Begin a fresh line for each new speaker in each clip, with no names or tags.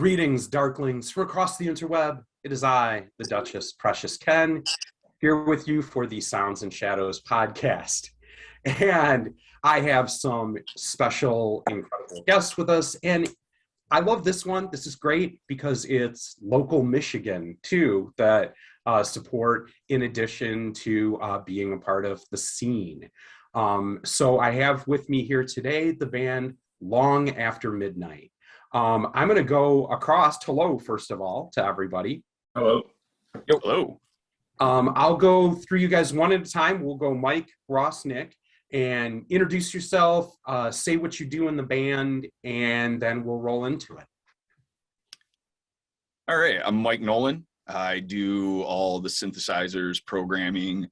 Greetings, Darklings, from across the interweb. It is I, the Duchess Precious Ken, here with you for the Sounds and Shadows podcast. And I have some special, incredible guests with us. And I love this one. This is great because it's local Michigan, too, that support in addition to being a part of the scene. So I have with me here today the band Long After Midnight. I'm going to go across. Hello, first of all, to everybody.
Hello.
Yo. Hello.
I'll go through you guys one at a time. We'll go Mike, Ross, Nick, and introduce yourself, say what you do in the band, and then we'll roll into it.
All right, I'm Mike Nolan. I do all the synthesizers, programming,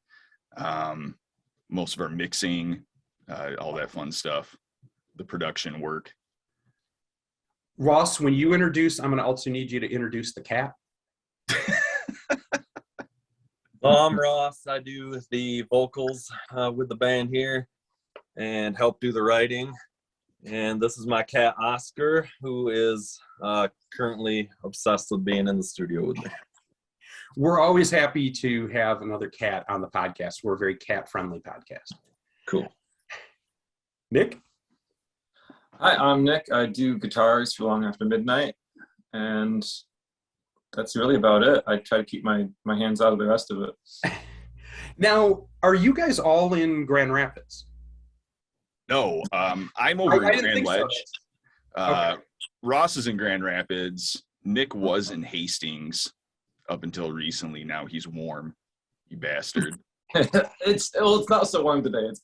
most of our mixing, all that fun stuff, the production work.
Ross, when you introduce, I'm going to also need you to introduce the cat.
I'm Ross. I do the vocals with the band here and help do the writing. And this is my cat, Oscar, who is currently obsessed with being in the studio with me.
We're always happy to have another cat on the podcast. We're a very cat-friendly podcast.
Cool.
Nick?
Hi, I'm Nick. I do guitars for Long After Midnight, and that's really about it. I try to keep my hands out of the rest of it.
Now, are you guys all in Grand Rapids?
No, I'm over in Grand Ledge.
So. Okay.
Ross is in Grand Rapids. Nick was in Hastings up until recently. Now he's warm, you bastard.
It's not so warm today. It's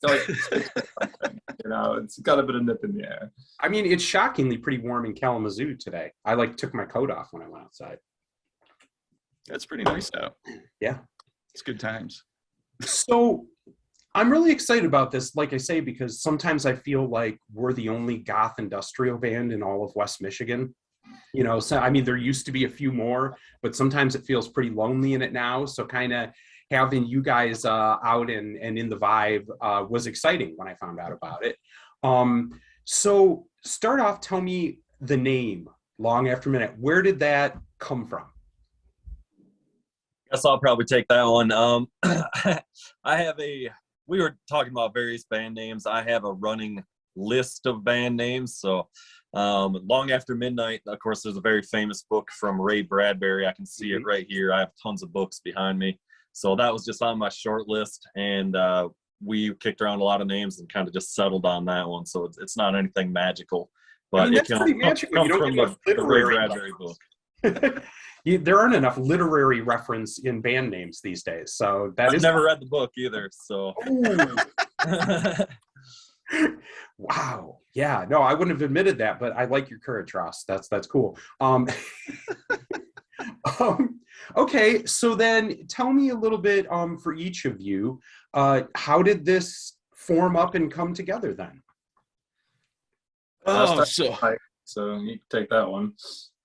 it's got a bit of nip in the air.
I mean, it's shockingly pretty warm in Kalamazoo today. I took my coat off when I went outside.
That's pretty nice out.
Yeah.
It's good times.
So I'm really excited about this, like I say, because sometimes I feel like we're the only goth industrial band in all of West Michigan. You know, so I mean, there used to be a few more, but sometimes it feels pretty lonely in it now. So kind of having you guys out and in the vibe was exciting when I found out about it. So start off, tell me the name, Long After Midnight. Where did that come from?
Guess I'll probably take that one. We were talking about various band names. I have a running list of band names. So Long After Midnight, of course, there's a very famous book from Ray Bradbury. I can see it right here. I have tons of books behind me. So that was just on my short list, and we kicked around a lot of names and kind of just settled on that one. So it's not anything magical, but
I mean, that's pretty magical. You don't get
the Ray Bradbury book.
There aren't enough literary reference in band names these days. So
I've never read the book either. So.
Wow. Yeah. No, I wouldn't have admitted that, but I like your courage, Ross. That's cool. Okay, so then tell me a little bit for each of you, how did this form up and come together then?
So you take that one.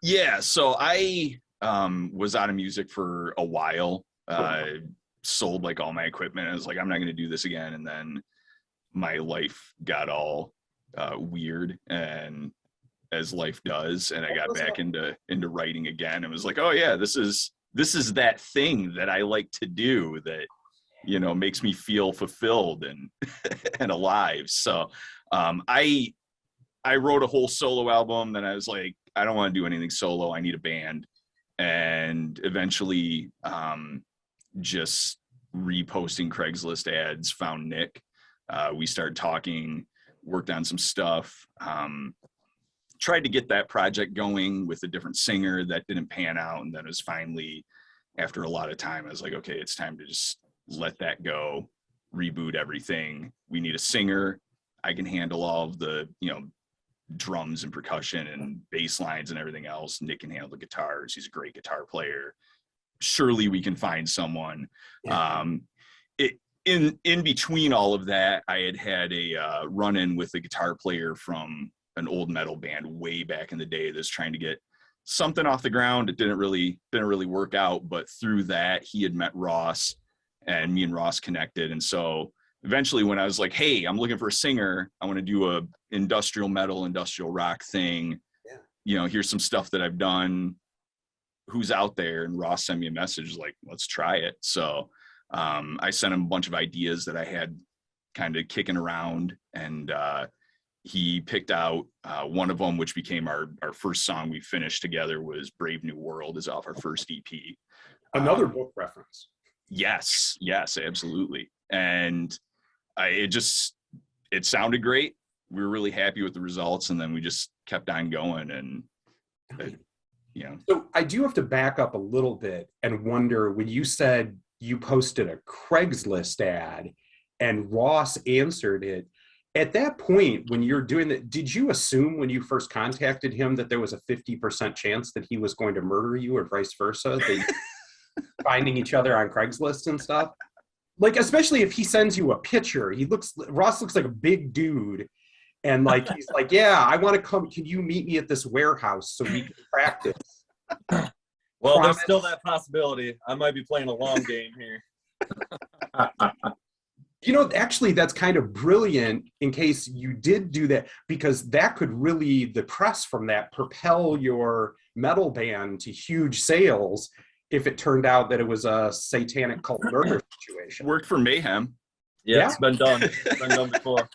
Yeah, so I was out of music for a while. Sold all my equipment. I was like, I'm not going to do this again. And then my life got all weird, and as life does, and I got back into writing again and was like, oh yeah, this is that thing that I like to do that, you know, makes me feel fulfilled and and alive. So I wrote a whole solo album. Then I was like, I don't want to do anything solo. I need a band. And eventually just reposting Craigslist ads, found Nick. We started talking, worked on some stuff. Tried to get that project going with a different singer. That didn't pan out. And then it was finally, after a lot of time, I was like, okay, it's time to just let that go, reboot everything. We need a singer. I can handle all of the, drums and percussion and bass lines and everything else. Nick can handle the guitars. He's a great guitar player. Surely we can find someone. Yeah. In between all of that, I had a run-in with a guitar player from an old metal band way back in the day that's trying to get something off the ground. It didn't really work out, but through that, he had met Ross, and me and Ross connected. And so eventually when I was like, hey, I'm looking for a singer, I want to do a industrial metal, industrial rock thing. Yeah. here's some stuff that I've done. Who's out there? And Ross sent me a message like, let's try it. So I sent him a bunch of ideas that I had kind of kicking around, and he picked out one of them, which became our first song we finished together, was Brave New World, is off our first EP.
Another book reference.
Yes, absolutely. And it sounded great. We were really happy with the results, and then we just kept on going. And
So I do have to back up a little bit and wonder, when you said you posted a Craigslist ad and Ross answered it, at that point when you're doing that, did you assume when you first contacted him that there was a 50% chance that he was going to murder you, or vice versa, that finding each other on Craigslist and stuff? Like, especially if he sends you a picture, Ross looks like a big dude, and like he's like, yeah, I want to come, can you meet me at this warehouse so we can practice?
Well, there's still that possibility. I might be playing a long game here.
Actually, that's kind of brilliant in case you did do that, because that could really, the press from that, propel your metal band to huge sales if it turned out that it was a satanic cult murder situation.
Worked for Mayhem.
Yeah, it's been done. It's been done before.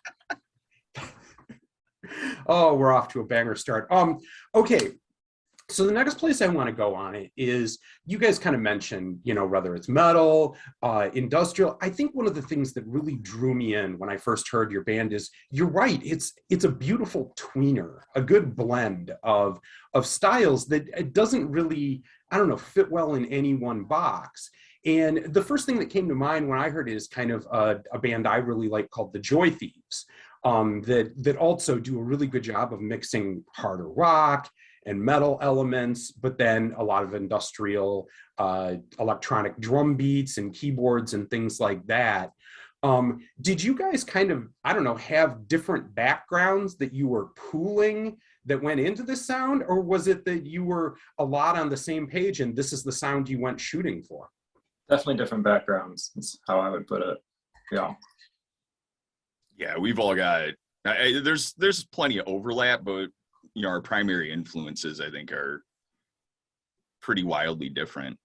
Oh, we're off to a banger start. Okay. So the next place I want to go on it is, you guys kind of mentioned, whether it's metal, industrial. I think one of the things that really drew me in when I first heard your band is, you're right, it's a beautiful tweener, a good blend of styles that it doesn't really, I don't know, fit well in any one box. And the first thing that came to mind when I heard it is kind of a band I really like called the Joy Thieves, that also do a really good job of mixing harder rock and metal elements, but then a lot of industrial electronic drum beats and keyboards and things like that. Did you guys kind of, I don't know, have different backgrounds that you were pooling that went into this sound, or was it that you were a lot on the same page and this is the sound you went shooting for?
Definitely different backgrounds. That's how I would put it. Yeah.
Yeah, we've all got, there's plenty of overlap, but our primary influences, I think, are pretty wildly different.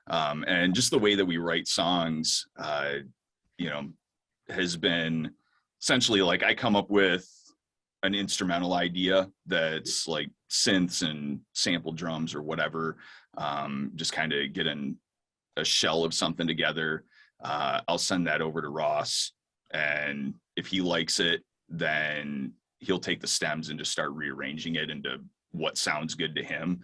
And just the way that we write songs, has been essentially like, I come up with an instrumental idea that's like synths and sample drums or whatever, just kind of getting a shell of something together. I'll send that over to Ross, and if he likes it, then he'll take the stems and just start rearranging it into what sounds good to him.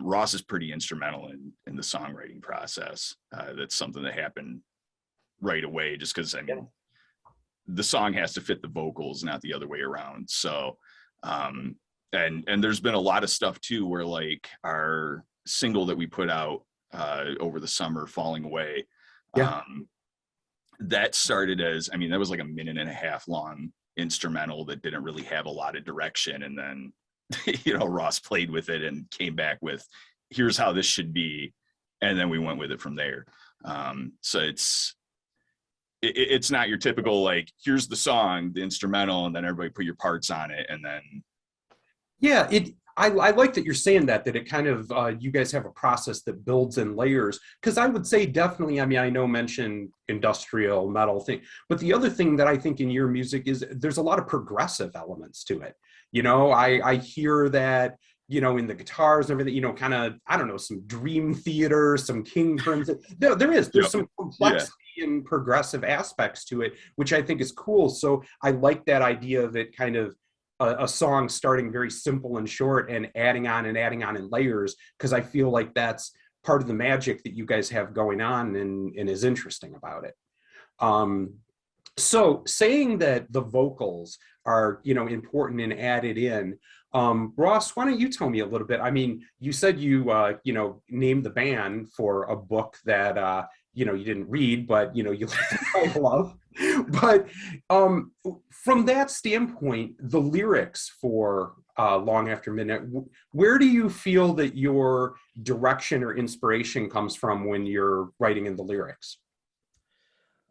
Ross is pretty instrumental in the songwriting process. That's something that happened right away, just because, the song has to fit the vocals, not the other way around. So, and there's been a lot of stuff too, where like our single that we put out over the summer, Falling Away, that started as, that was like a 1.5 minute long instrumental that didn't really have a lot of direction, and then Ross played with it and came back with, here's how this should be, and then we went with it from there. So it's not your typical like, here's the song, the instrumental, and then everybody put your parts on it, and then
I like that you're saying that it kind of, you guys have a process that builds in layers, because I would say definitely, I know mention industrial metal thing, but the other thing that I think in your music is there's a lot of progressive elements to it. I hear that, in the guitars and everything, kind of, I don't know, some Dream Theater, some King Crimson. There's some complexity and progressive aspects to it, which I think is cool. So I like that idea of it kind of, a song starting very simple and short and adding on in layers, because I feel like that's part of the magic that you guys have going on and is interesting about it. So saying that the vocals are, important and added in, Ross, why don't you tell me a little bit? You said you, named the band for a book that, you didn't read, but, you like the title of. But from that standpoint, the lyrics for Long After Midnight, where do you feel that your direction or inspiration comes from when you're writing in the lyrics?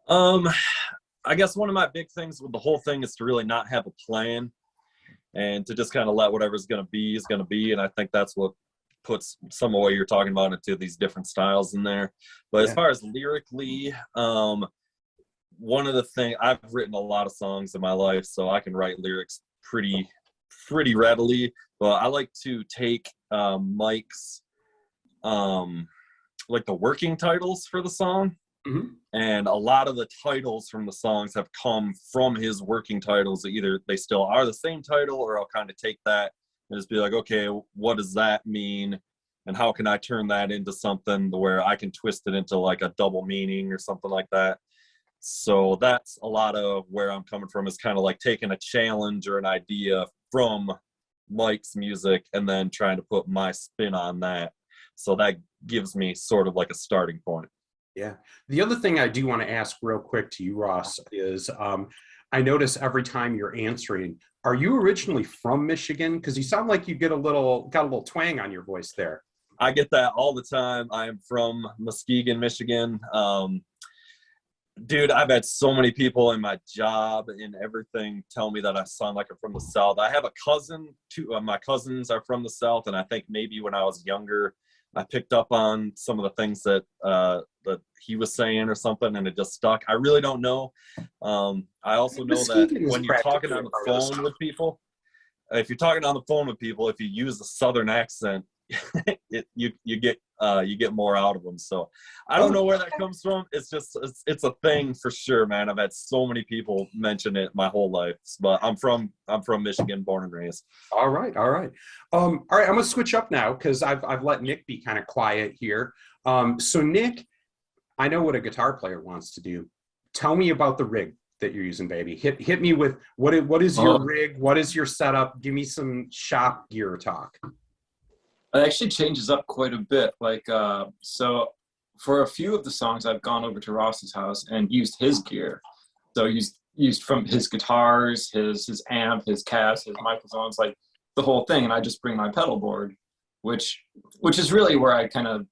I guess one of my big things with the whole thing is to really not have a plan. and to just kind of let whatever's going to be is going to be. And I think that's what puts some of what you're talking about into these different styles in there. But as far as lyrically, one of the things, I've written a lot of songs in my life, so I can write lyrics pretty readily. But I like to take Mike's like the working titles for the song.
Mm-hmm.
And a lot of the titles from the songs have come from his working titles. Either they still are the same title, or I'll kind of take that and just be like, okay, what does that mean? And how can I turn that into something where I can twist it into like a double meaning or something like that? So that's a lot of where I'm coming from, is kind of like taking a challenge or an idea from Mike's music and then trying to put my spin on that. So that gives me sort of like a starting point.
Yeah. The other thing I do want to ask real quick to you, Ross, is I notice every time you're answering, are you originally from Michigan? Because you sound like you got a little twang on your voice there.
I get that all the time. I am from Muskegon, Michigan. Dude, I've had so many people in my job and everything tell me that I sound like I'm from the South. I have a cousin, my cousins are from the South, and I think maybe when I was younger, I picked up on some of the things that he was saying or something, and it just stuck. I really don't know. I also know that when you're talking on the phone with people, if you're talking on the phone with people, if you use a Southern accent, you get more out of them. So I don't know where that comes from. It's just it's a thing for sure, man. I've had so many people mention it my whole life, but I'm from Michigan, born and raised.
All right. All right, I'm gonna switch up now because I've let Nick be kind of quiet here. So Nick, I know what a guitar player wants to do. Tell me about the rig that you're using, baby. Hit me with what is your rig? What is your setup? Give me some shop gear talk.
It actually changes up quite a bit. Like, so for a few of the songs, I've gone over to Ross's house and used his gear. So used from his guitars, his amp, his cabs, his microphones, like the whole thing. And I just bring my pedal board, which is really where I kind of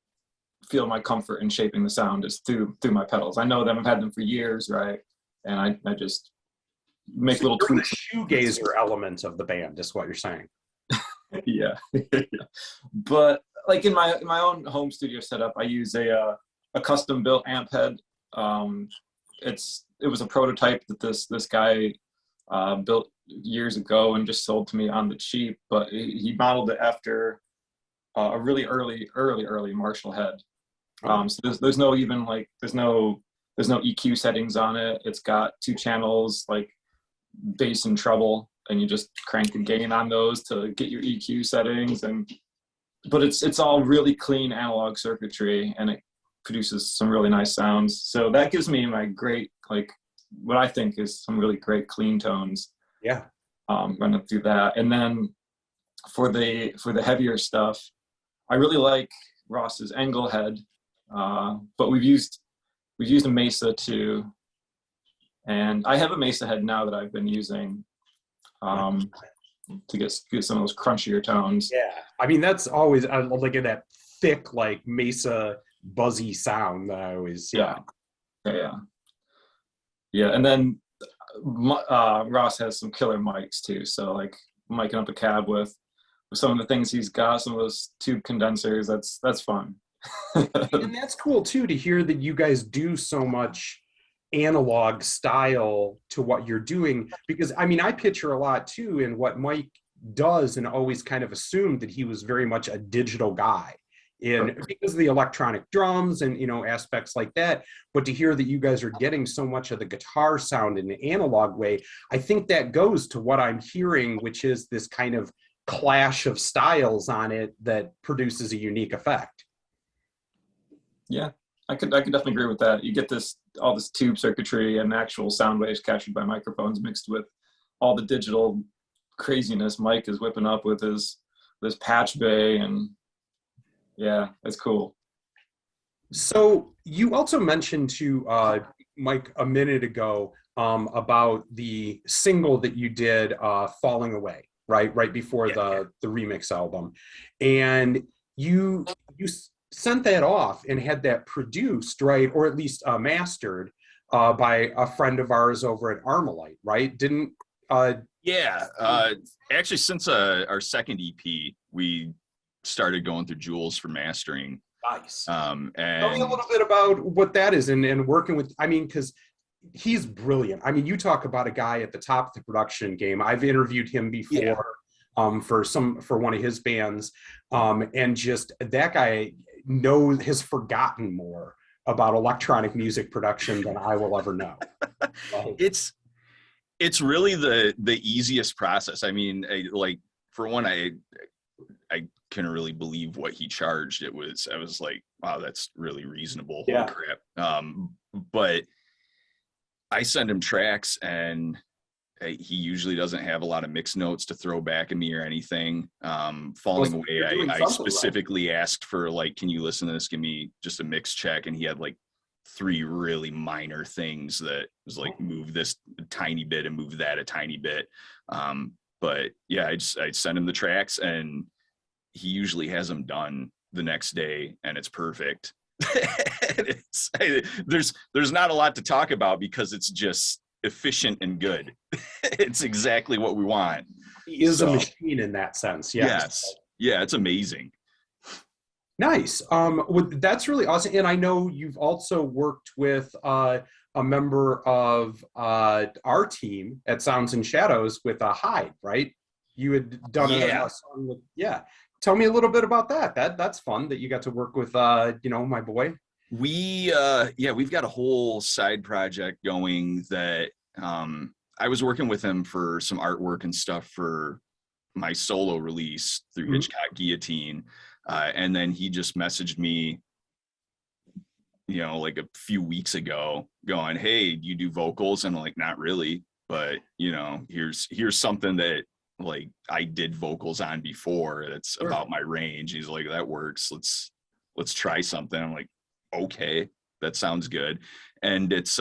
feel my comfort in shaping the sound, is through my pedals. I know them, I've had them for years, right? And I just make little tweaks.
The shoegazer element of the band is what you're saying.
Yeah. But like in my own home studio setup, I use a custom built amp head. It was a prototype that this guy built years ago and just sold to me on the cheap, but he modeled it after a really early Marshall head. So there's no EQ settings on it. It's got 2 channels, like bass and treble, and you just crank the gain on those to get your EQ settings. But it's all really clean analog circuitry, and it produces some really nice sounds. So that gives me my great, like, what I think is some really great clean tones.
Yeah.
Running through that. And then for the heavier stuff, I really like Ross's Engel head, but we've used a Mesa too, and I have a Mesa head now that I've been using to get some of those crunchier tones.
Yeah, I mean that's always, I look at that thick, like Mesa buzzy sound that I always
yeah. And then Ross has some killer mics too, so like miking up a cab with some of the things he's got, some of those tube condensers, that's fun.
And that's cool too, to hear that you guys do so much analog style to what you're doing, because I mean I picture a lot too in what Mike does, and always kind of assumed that he was very much a digital guy because of the electronic drums and aspects like that. But to hear that you guys are getting so much of the guitar sound in an analog way, I think that goes to what I'm hearing, which is this kind of clash of styles on it that produces a unique effect.
Yeah, I could definitely agree with that. You get all this tube circuitry and actual sound waves captured by microphones mixed with all the digital craziness Mike is whipping up with this patch bay, and yeah, it's cool.
So you also mentioned to Mike a minute ago about the single that you did, Falling Away, right before the remix album, and you sent that off and had that produced, right, or at least mastered by a friend of ours over at Armalite, right? Didn't
Yeah, actually, since our second EP, we started going through Jules for mastering.
Nice.
And
Tell me a little bit about what that is and working with, I mean, because he's brilliant. I mean, you talk about a guy at the top of the production game. I've interviewed him before for one of his bands. And just that guy has forgotten more about electronic music production than I will ever know.
It's really the easiest process. I mean, for one, I couldn't really believe what he charged. I was like, wow, that's really reasonable. Holy crap. But I send him tracks, and he usually doesn't have a lot of mix notes to throw back at me or anything. Falling Away, I specifically asked for, like, can you listen to this? Give me just a mix check. And he had like 3 really minor things that was like, move this a tiny bit and move that a tiny bit. But yeah, I send him the tracks, and he usually has them done the next day, and it's perfect. There's not a lot to talk about because it's just efficient and good. It's exactly what we want.
He is a machine in that sense.
Yes. Yeah, it's amazing.
Nice. That's really awesome. And I know you've also worked with a member of our team at Sounds and Shadows with Hyde, right? You had done a song with, Tell me a little bit about that. That's fun that you got to work with, my boy.
We've got a whole side project going that I was working with him for some artwork and stuff for my solo release through Hitchcock Guillotine. And then he just messaged me, like a few weeks ago going, hey, do you do vocals? And I'm like, not really, but here's something that, like, I did vocals on before. That's about my range. He's like, that works. Let's try something. I'm like, okay, that sounds good. And it's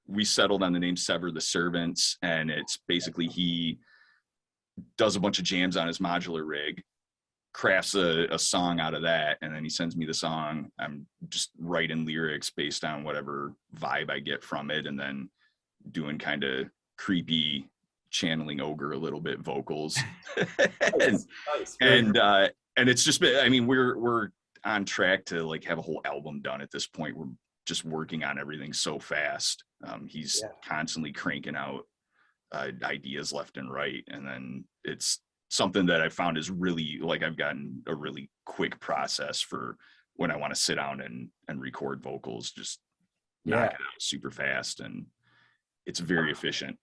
we settled on the name Sever the Servants, and it's basically he does a bunch of jams on his modular rig, crafts a song out of that, and then he sends me the song. I'm just writing lyrics based on whatever vibe I get from it, and then doing kind of creepy, channeling ogre a little bit vocals. And it's just been, I mean, we're on track to like have a whole album done at this point. We're just working on everything so fast. He's constantly cranking out ideas left and right, and then it's something that I found is really, like, I've gotten a really quick process for when I want to sit down and record vocals, just knock it out super fast, and it's very efficient.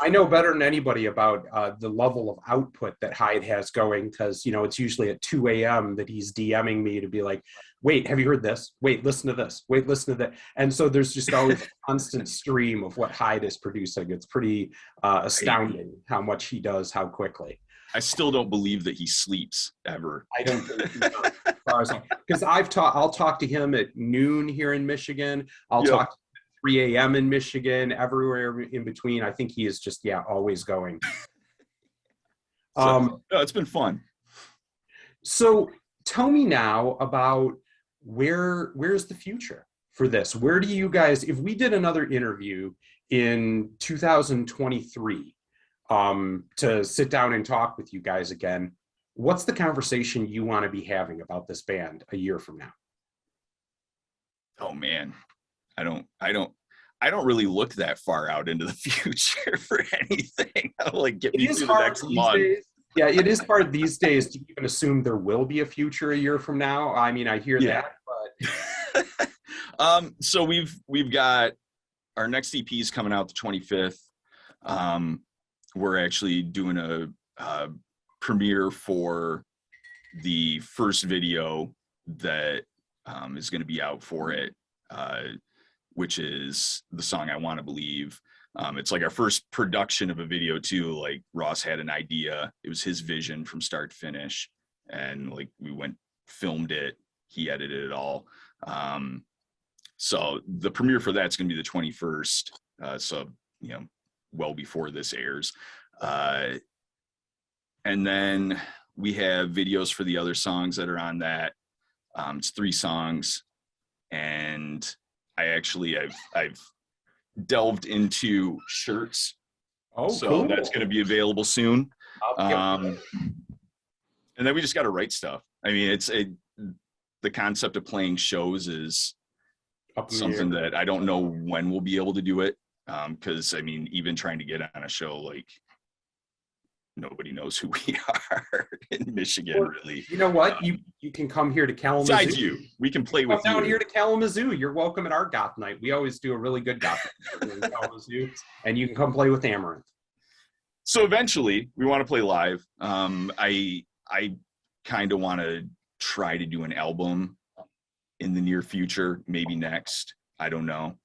I know better than anybody about the level of output that Hyde has going, because it's usually at 2 a.m. that he's DMing me to be like, wait, have you heard this? Wait, listen to this. Wait, listen to that. And so there's just always a constant stream of what Hyde is producing. It's pretty astounding how much he does, how quickly.
I still don't believe that he sleeps ever.
I don't think he does. Because I'll talk to him at noon here in Michigan. I'll talk to 3 a.m. in Michigan, everywhere in between. I think he is just, always going.
It's been fun.
So tell me now about where's the future for this? Where do you guys, if we did another interview in 2023 to sit down and talk with you guys again, what's the conversation you want to be having about this band a year from now?
Oh man, I don't really look that far out into the future for anything. Like, get me through the next month.
Yeah, it is hard these days to even assume there will be a future a year from now. I mean, I hear that,
but so we've got our next EP is coming out the 25th. We're actually doing a premiere for the first video that is going to be out for it, which is the song I Want to Believe. It's like our first production of a video too. Like, Ross had an idea. It was his vision from start to finish. And like, we filmed it. He edited it all. So the premiere for that's going to be the 21st. So, well before this airs. And then we have videos for the other songs that are on that. It's 3 songs. And I've delved into shirts
Oh,
So
cool.
that's going to be available soon.
Yep.
And then we just got to write stuff. I mean, the concept of playing shows is
Up in the
something
air.
that I don't know when we'll be able to do it. Because I mean, even trying to get on a show, like nobody knows who we are in Michigan,
Well,
really.
You know what? You can come here to Kalamazoo.
Besides you, we can play
Come
with
down
you.
here to Kalamazoo. You're welcome at our goth night. We always do a really good goth night in Kalamazoo, and you can come play with Amaranth.
So eventually, we want to play live. I kind of want to try to do an album in the near future, maybe next. I don't know.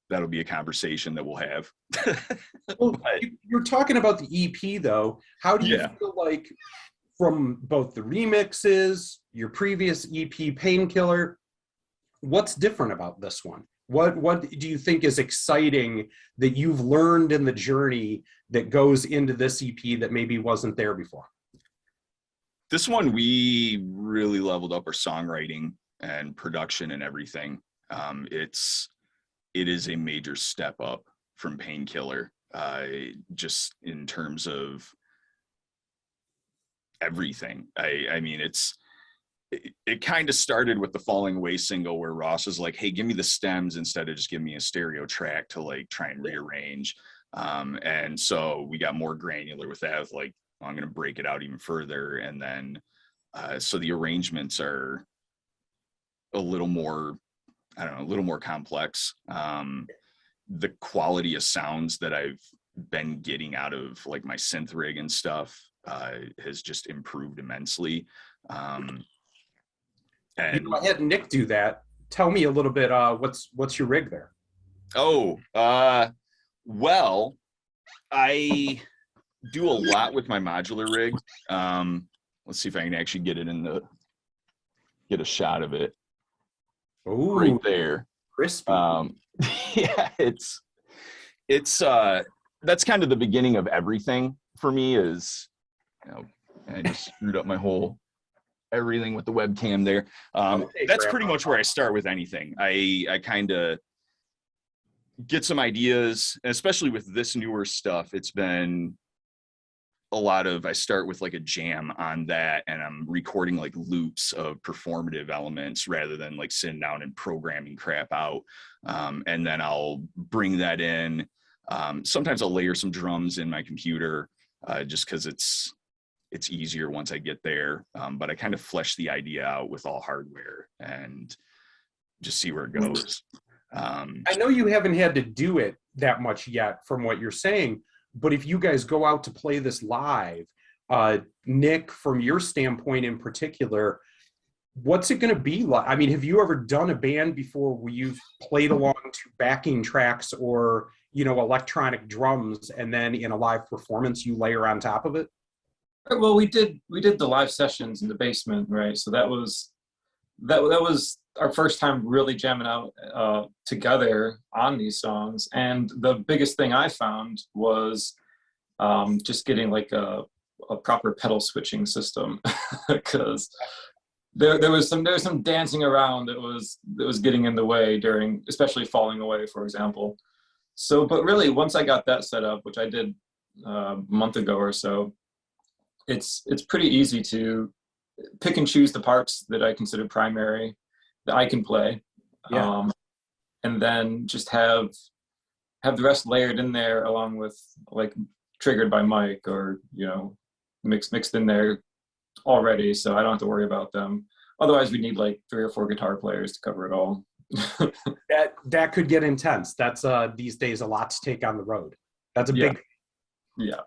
That'll be a conversation that we'll have.
Well, you're talking about the EP though. How do you feel like from both the remixes, your previous EP, Painkiller, what's different about this one? What do you think is exciting that you've learned in the journey that goes into this EP that maybe wasn't there before?
This one, we really leveled up our songwriting and production and everything. It is a major step up from Painkiller, just in terms of everything. I mean, it kind of started with the Falling Away single where Ross was like, hey, give me the stems instead of just giving me a stereo track to like try and rearrange. And so we got more granular with that. With like, I'm going to break it out even further. And then, so the arrangements are a little more, I don't know, a little more complex. The quality of sounds that I've been getting out of like my synth rig and stuff has just improved immensely. And
I had Nick do that. Tell me a little bit. What's your rig there?
Well, I do a lot with my modular rig. Let's see if I can actually get a shot of it.
Oh,
right there.
Crispy.
Yeah, it's that's kind of the beginning of everything for me. Is, you know, I just screwed up my whole everything with the webcam there. That's pretty much where I start with anything. I kind of get some ideas, and especially with this newer stuff, it's been a lot of, I start with like a jam on that, and I'm recording like loops of performative elements rather than like sitting down and programming crap out. And then I'll bring that in. Sometimes I'll layer some drums in my computer just because it's easier once I get there. But I kind of flesh the idea out with all hardware and just see where it goes.
I know you haven't had to do it that much yet from what you're saying, but if you guys go out to play this live, Nick, from your standpoint in particular, what's it going to be like? I mean, have you ever done a band before where you've played along to backing tracks or, you know, electronic drums, and then in a live performance you layer on top of it?
Well, we did the live sessions in the basement, right? So that was our first time really jamming out together on these songs. And the biggest thing I found was just getting like a proper pedal switching system, because there was some dancing around that was getting in the way during, especially Falling Away, for example. So, but really, once I got that set up, which I did a month ago or so, it's pretty easy to pick and choose the parts that I consider primary that I can play, and then just have the rest layered in there along with like triggered by Mike, or, you know, mixed in there already, so I don't have to worry about them. Otherwise, we need like 3 or 4 guitar players to cover it all.
that could get intense. That's these days a lot to take on the road. That's a big.
Yeah.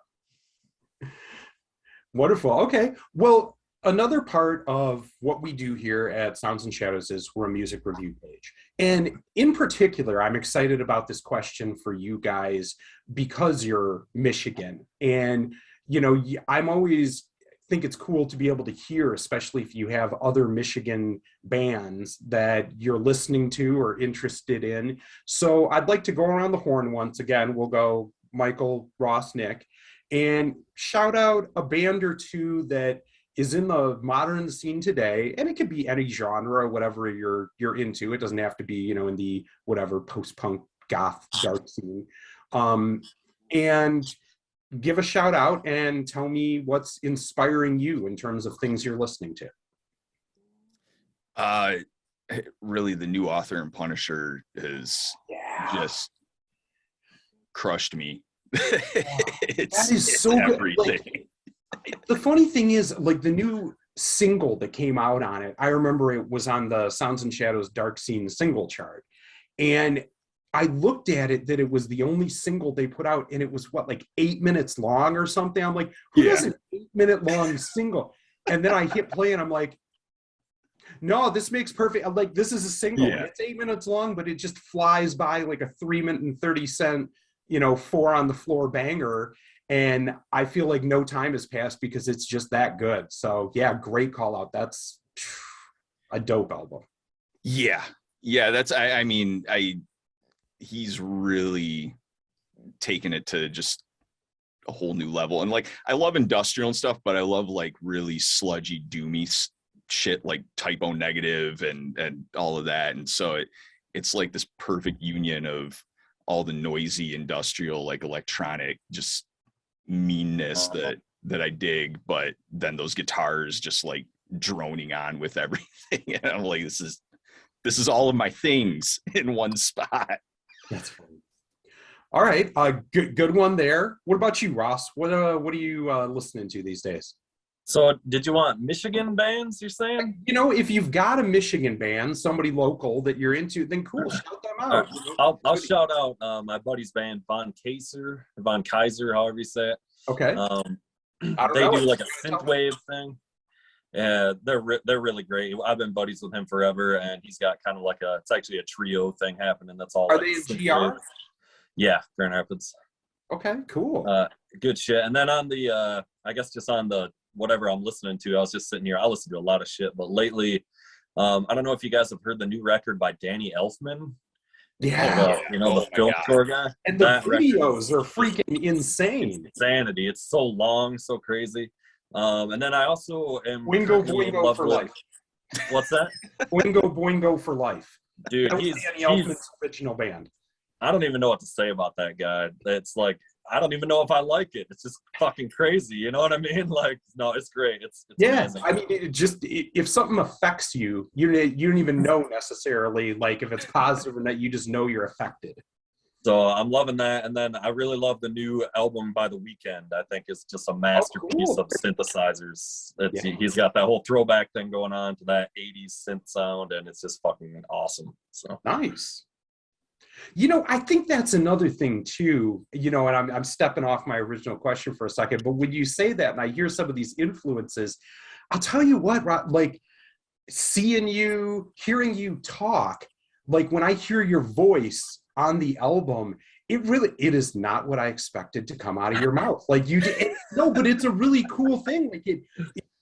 Wonderful. Okay. Well, another part of what we do here at Sounds and Shadows is we're a music review page. And in particular, I'm excited about this question for you guys because you're Michigan. And, you know, I'm always think it's cool to be able to hear, especially if you have other Michigan bands that you're listening to or interested in. So I'd like to go around the horn once again. We'll go Michael, Ross, Nick, and shout out a band or two that is in the modern scene today, and it could be any genre, whatever you're into. It doesn't have to be, you know, in the whatever post-punk goth dark scene. and give a shout out and tell me what's inspiring you in terms of things you're listening to.
Really, the new Author and Punisher has just crushed me.
That is so good. Like, the funny thing is, like, the new single that came out on it, I remember it was on the Sounds and Shadows Dark Scene single chart. And I looked at it that it was the only single they put out, and it was what, like 8 minutes long or something. I'm like, who does an 8-minute long single? And then I hit play and I'm like, no, this makes perfect. I'm like, this is a single.
Yeah.
It's 8 minutes long, but it just flies by like a 3 minute and 30 cent, 4 on the floor banger. And I feel like no time has passed because it's just that good. So yeah, great call out. That's a dope album.
Yeah. That's, he's really taken it to just a whole new level. And like, I love industrial and stuff, but I love like really sludgy, doomy shit like Typo Negative and all of that. And so it's like this perfect union of all the noisy industrial, like electronic, just meanness that I dig, but then those guitars just like droning on with everything. And I'm like, this is all of my things in one spot.
That's funny. All right, good one there. What about you, Ross? What are you listening to these days?
So did you want Michigan bands, you're saying?
If you've got a Michigan band, somebody local that you're into, then cool, shout them out.
I'll shout out my buddy's band, Von Kaiser, however you say it.
Okay.
They do like a synthwave thing. Yeah, they're really great. I've been buddies with him forever, and he's got kind of like it's actually a trio thing happening. That's all.
Are they in GR?
Yeah, Grand Rapids.
Okay, cool.
Good shit. And then on the, I guess just on the whatever I'm listening to, I was just sitting here. I listen to a lot of shit, but lately, I don't know if you guys have heard the new record by Danny Elfman.
Yeah.
The film score guy.
And the videos are freaking insane.
Insanity. It's so long, so crazy. And then I also am
Wingo Boingo for life.
What's that?
Wingo Boingo for life.
Dude,
Danny Elfman's original band.
I don't even know what to say about that guy. It's like, I don't even know if I like it. It's just fucking crazy. You know what I mean? Like, no, it's great. It's amazing.
I mean, if something affects you, you don't even know necessarily, like, if it's positive or not, you just know you're affected.
So I'm loving that. And then I really love the new album by The Weeknd. I think it's just a masterpiece of synthesizers. He's got that whole throwback thing going on to that 80s synth sound, and it's just fucking awesome. So
nice. I think that's another thing too, and I'm stepping off my original question for a second, but when you say that and I hear some of these influences, I'll tell you what, like seeing you, hearing you talk, like when I hear your voice on the album, it is not what I expected to come out of your mouth. Like you did. No, but it's a really cool thing. Like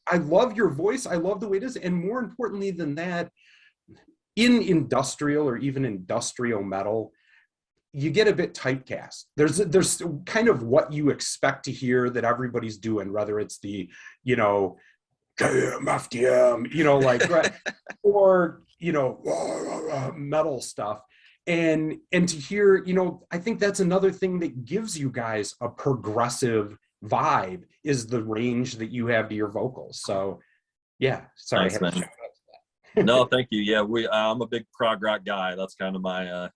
I love your voice. I love the way it is. And more importantly than that, in industrial or even industrial metal, you get a bit typecast. There's kind of what you expect to hear that everybody's doing, whether it's the, KMFDM, like, right, or, metal stuff. And to hear, I think that's another thing that gives you guys a progressive vibe is the range that you have to your vocals. So yeah, sorry.
Thanks, man. No, thank you. Yeah, I'm a big prog rock guy. That's kind of my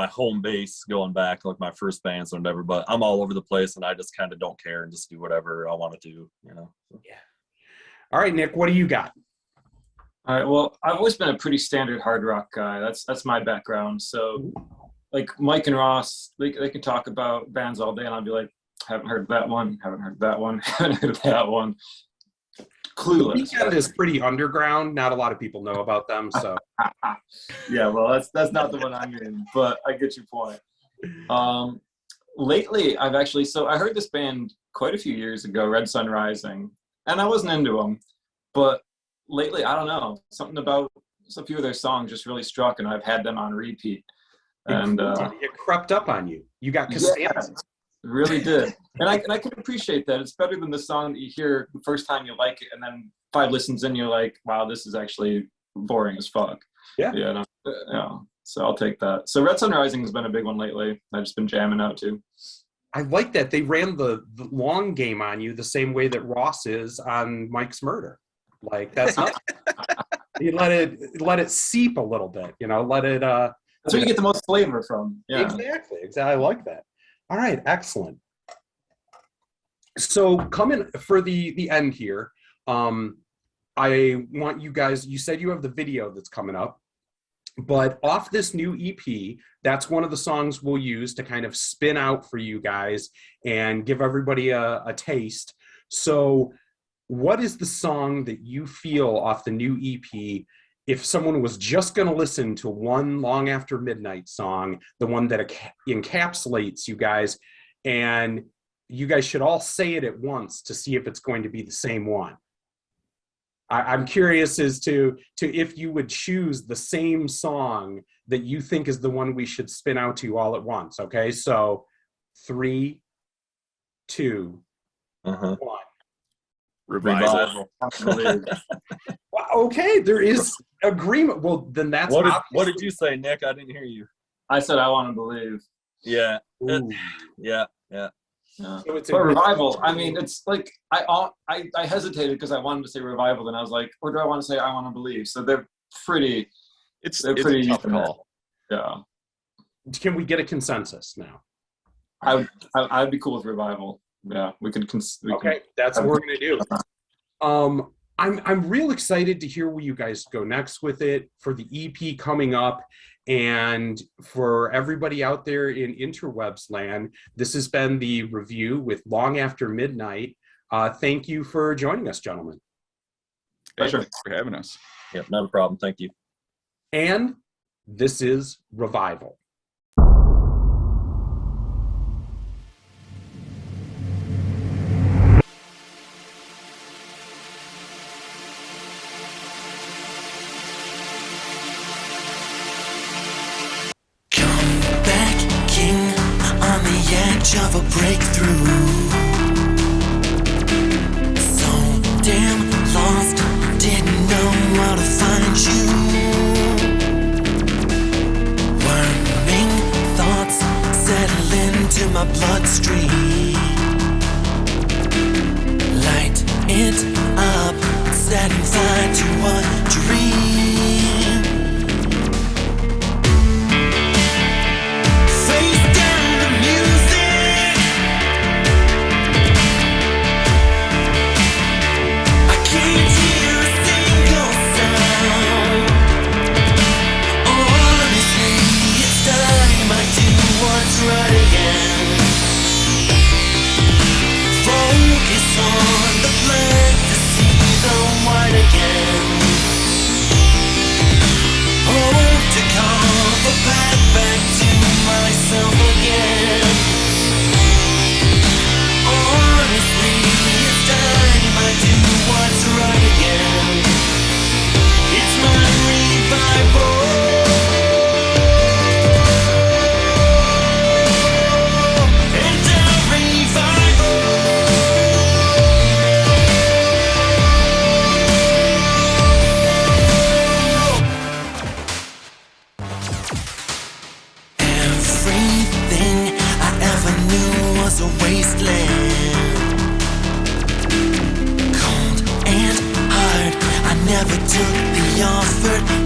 home base going back, like my first bands and whatever. But I'm all over the place, and I just kind of don't care and just do whatever I want to do. Yeah.
All right, Nick, what do you got?
All right. Well, I've always been a pretty standard hard rock guy. That's my background. So, like Mike and Ross, they can talk about bands all day, and I'll be like, haven't heard that one, haven't heard that one, haven't heard that one. Clueless.
Weeknd is pretty underground. Not a lot of people know about them. So
yeah, well, that's not the one I'm in, but I get your point. Lately, I heard this band quite a few years ago, Red Sun Rising, and I wasn't into them, but lately, I don't know, something about a few of their songs just really struck, and I've had them on repeat. And
it crept up on you. You got Costanza.
It really did. And I can appreciate that. It's better than the song that you hear the first time you like it, and then 5 listens in, you're like, wow, this is actually boring as fuck. Yeah. So I'll take that. So Red Sun Rising has been a big one lately. I've just been jamming out too.
I like that they ran the long game on you the same way that Ross is on Mike's Murder. Like that's not, you let it seep a little bit, let it
That's where you get the most flavor from. Yeah.
Exactly. I like that. All right, excellent. So coming for the end here, I want you guys, you said you have the video that's coming up, but off this new EP, that's one of the songs we'll use to kind of spin out for you guys and give everybody a taste. So what is the song that you feel off the new EP, if someone was just going to listen to one Long After Midnight song, the one that encapsulates you guys, and you guys should all say it at once to see if it's going to be the same one? I'm curious as to if you would choose the same song that you think is the one we should spin out to all at once. Okay, so 3, 2, 1.
Revival.
Okay, there is agreement. Well, then that's
what did you say, Nick? I didn't hear you.
I said I want to believe.
Yeah.
Ooh.
Yeah.
So it's
but Revival, I mean, it's like I hesitated because I wanted to say Revival, then I was like, or do I want to say I Want to Believe? So they're pretty.
It's
pretty
a tough call.
Yeah.
Can we get a consensus now?
I'd be cool with Revival. Yeah, we could.
Okay, that's what we're gonna do. I'm real excited to hear where you guys go next with it, for the EP coming up, and for everybody out there in interwebs land. This has been the review with Long After Midnight. Thank you for joining us, gentlemen.
Pleasure. Thanks for having us.
Yep, not a problem. Thank you.
And this is Revival.
Of a breakthrough, so damn lost, didn't know how to find you. Whirling thoughts settle into my bloodstream. Light it up, setting fire to a dream. Never took the offer.